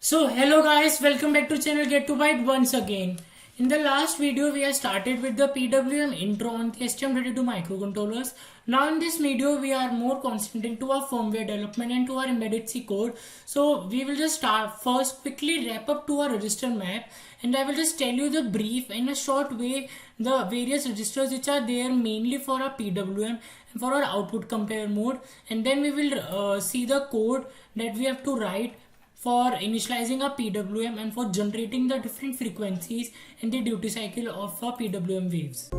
So hello guys, welcome back to channel Get to Byte once again. In the last video we have started with the PWM intro on the STM32 microcontrollers. Now in this video we are more concentrating to our firmware development and to our embedded C code. So we will just start first quickly wrap up to our register map, and I will just tell you the brief in a short way the various registers which are there mainly for our PWM and for our output compare mode, and then we will see the code that we have to write for initializing a PWM and for generating the different frequencies and the duty cycle of a PWM waves.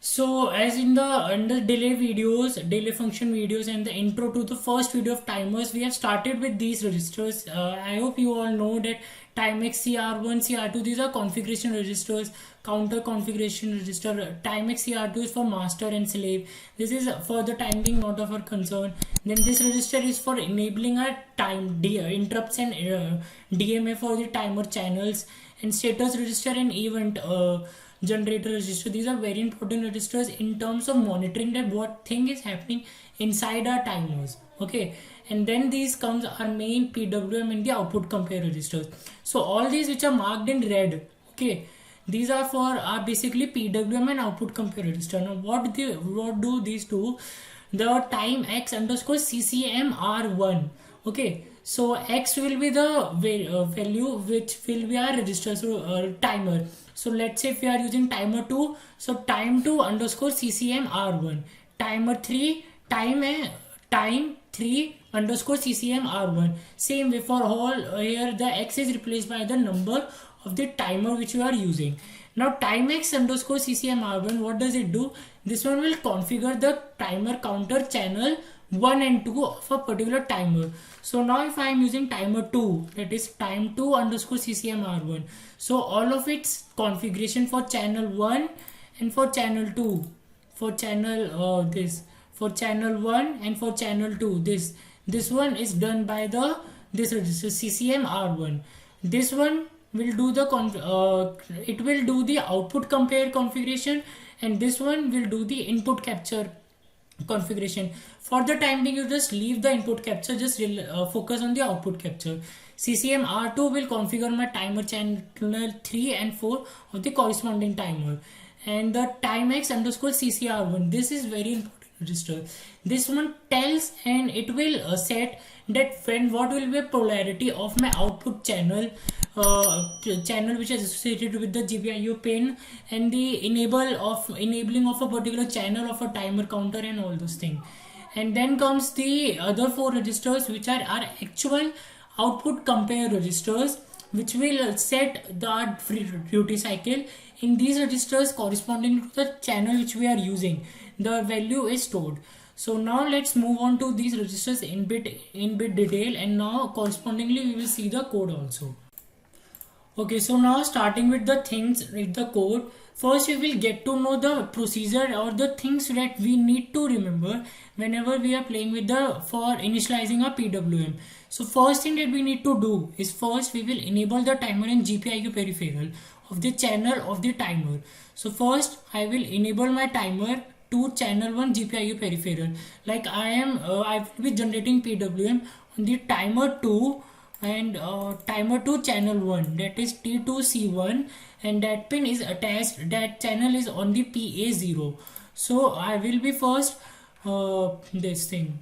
So as in the under delay videos, delay function videos and the intro to the first video of timers, we have started with these registers. I hope you all know that Timex CR1, CR2, these are configuration registers, counter configuration register. Timex CR2 is for master and slave. This is for the time being not of our concern. Then this register is for enabling our time interrupts and DMA for the timer channels, and status register and event generator register. These are very important registers in terms of monitoring that what thing is happening inside our timers. Okay, and then these comes our main PWM and the output compare registers. So all these which are marked in red, okay, these are for our basically PWM and output compare register. Now what do these do? The time X underscore CCMR1. Okay, so X will be the value which will be our register, so timer. So let's say if we are using timer 2, so time 2 underscore CCMR1. Timer 3, time 3 underscore CCMR1. Same way for all here the X is replaced by the number of the timer which you are using. Now timex underscore CCMR1, what does it do? This one will configure the timer counter channel 1 and 2 of a particular timer. So now if I am using timer 2, that is time 2 underscore CCMR1. So all of its configuration for channel 1 and for channel 2, for channel for channel 1 and for channel 2, this one is done by this register CCMR1. This one will do it will do the output compare configuration, and this one will do the input capture configuration. For the time being, you just leave the input capture, just focus on the output capture. CCMR2 will configure my timer channel 3 and 4 of the corresponding timer, and the timex underscore CCR1, this is very important register. This one tells and it will set that what will be polarity of my output channel which is associated with the GPIO pin, and the enabling of a particular channel of a timer counter and all those things. And then comes the other 4 registers which are our actual output compare registers, which will set the duty cycle. In these registers corresponding to the channel which we are using, the value is stored. So now let's move on to these registers in bit detail, and now correspondingly we will see the code also. Okay, so now starting with the things with the code, first we will get to know the procedure or the things that we need to remember whenever we are playing with for initializing a PWM. So first thing that we need to do is first we will enable the timer and GPIO peripheral of the channel of the timer. So first I will enable my timer to channel 1 GPIO peripheral. Like I will be generating PWM on the timer 2 and timer 2 channel 1, that is T2C1, and that pin is attached, that channel is on the PA0. So I will be first this thing.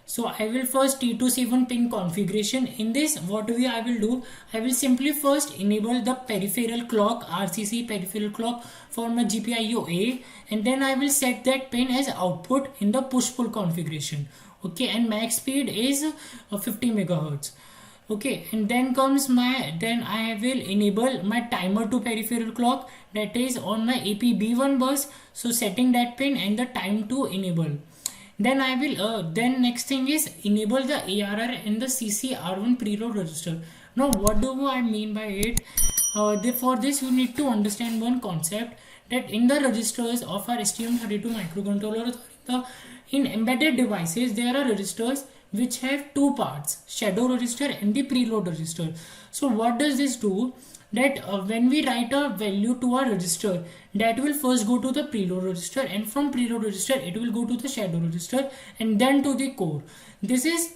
So I will first T2C1 pin configuration. In this, what I will do, I will simply first enable the peripheral clock, RCC peripheral clock for my GPIO A, and then I will set that pin as output in the push-pull configuration. Okay, and max speed is 50 megahertz. Okay, and then I will enable my timer 2 peripheral clock, that is on my AP-B1 bus. So setting that pin and the time to enable. Then I will then next thing is enable the ARR and the CCR1 preload register. Now what do I mean by it? For this you need to understand one concept, that in the registers of our STM32 microcontroller, in embedded devices there are registers which have two parts, shadow register and the preload register. So what does this do? That when we write a value to our register, that will first go to the preload register, and from preload register it will go to the shadow register and then to the core. This is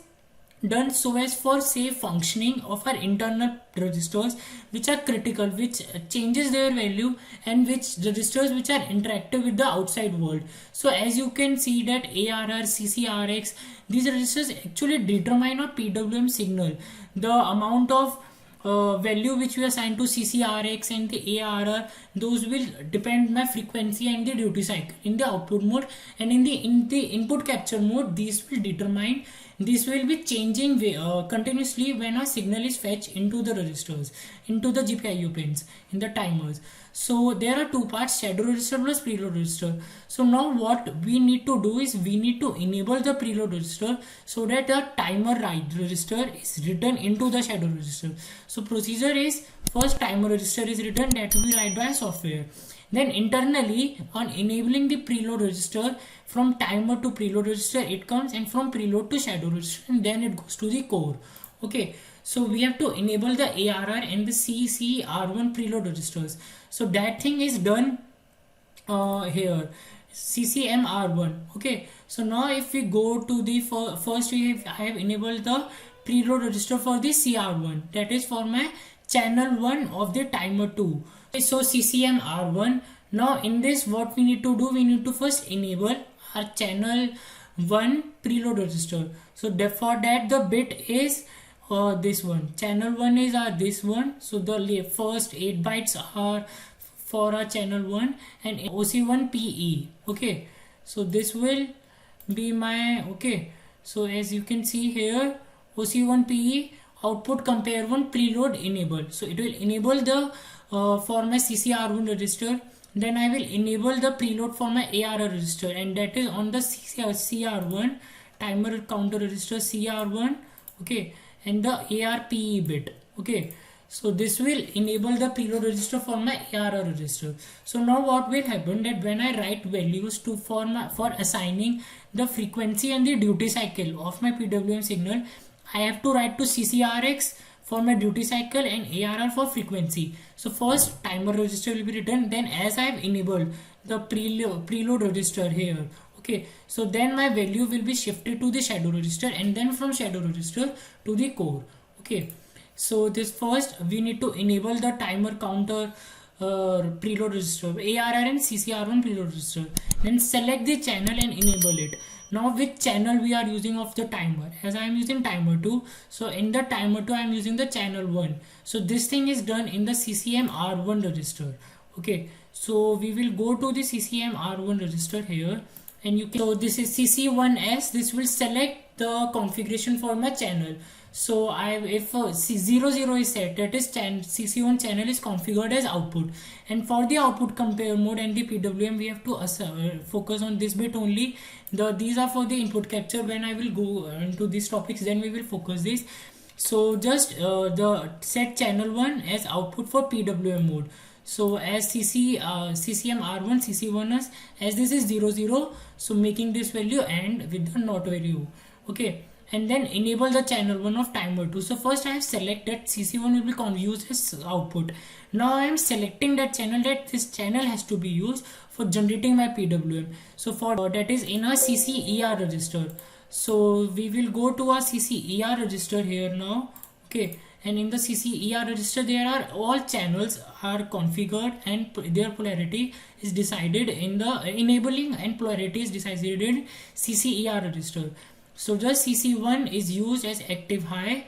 done so as for safe functioning of our internal registers which are critical, which changes their value, and which registers which are interactive with the outside world. So as you can see that ARR, CCRX, these registers actually determine a PWM signal. The amount of value which we assign to CCRX and the ARR, those will depend my frequency and the duty cycle in the output mode, and in the input capture mode, these will determine, this will be changing continuously when a signal is fetched into the registers, into the GPIO pins, in the timers. So there are two parts, shadow register plus preload register. So now what we need to do is we need to enable the preload register so that the timer write register is written into the shadow register. So procedure is, first timer register is written, that will be write by software. Then internally, on enabling the preload register, from timer to preload register it comes, and from preload to shadow register, and then it goes to the core. Okay, so we have to enable the ARR and the CCR1 preload registers. So that thing is done here, CCMR1. Okay, so now if we go to the first, I have enabled the preload register for the CR1, that is for my channel 1 of the timer 2. So CCMR1. Now in this, what we need to do, we need to first enable our channel 1 preload register. So for that the bit is this one, channel 1 is this one. So the first 8 bytes are for our channel 1 and OC1PE. Okay, so this will be my, okay, so as you can see here, OC1PE output compare 1 preload enable. So it will enable the for my CCR1 register. Then I will enable the preload for my ARR register, and that is on the CR1 timer counter register CR1. Okay, and the ARPE bit. Okay, so this will enable the preload register for my ARR register. So now what will happen, that when I write values to for assigning the frequency and the duty cycle of my PWM signal, I have to write to CCRX for my duty cycle and ARR for frequency. So first timer register will be written, then as I have enabled the preload register here. Okay, so then my value will be shifted to the shadow register, and then from shadow register to the core. Okay, so this first we need to enable the timer counter preload register, ARR and CCR1 preload register. Then select the channel and enable it. Now which channel we are using of the timer, as I am using timer 2, so in the timer 2 I am using the channel 1. So this thing is done in the CCMR1 register. Okay, so we will go to the CCMR1 register here, and you can, so this is CC1S. This will select the configuration for my channel. So if 00 is set, that is CC1 channel is configured as output, and for the output compare mode and the PWM we have to focus on this bit only. These are for the input capture. When I will go into these topics, then we will focus this. So just the set channel 1 as output for PWM mode. So as CCMR1 CC1 as this is 00, so making this value and with the not value. Okay, and then enable the channel 1 of timer 2. So first I have selected CC1 will be used as output. Now I am selecting that channel, that this channel has to be used for generating my PWM. So for that is in our CCER register. So we will go to our CCER register here now. Okay, and in the CCER register there are all channels are configured, and their polarity is decided in the enabling, and polarity is decided in CCER register. So just CC1 is used as active high.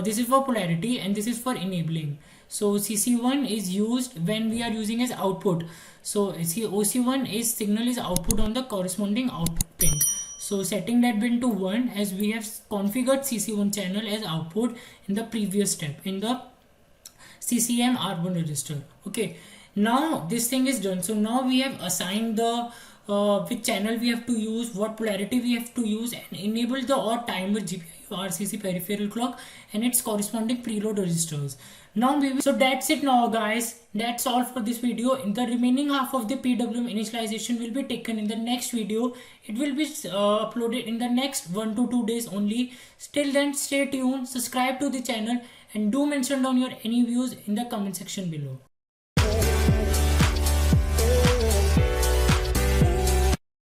This is for polarity and this is for enabling. So CC1 is used when we are using as output. So OC1 is signal is output on the corresponding output pin. So setting that pin to 1, as we have configured CC1 channel as output in the previous step in the CCMR1 register. Okay, now this thing is done. So now we have assigned the which channel we have to use, what polarity we have to use, and enable the or timer GPIO RCC peripheral clock and its corresponding preload registers. Now so that's it now guys, that's all for this video. In the remaining half of the PWM initialization will be taken in the next video. It will be uploaded in the next 1 to 2 days only. Till then, stay tuned, subscribe to the channel and do mention down your any views in the comment section below.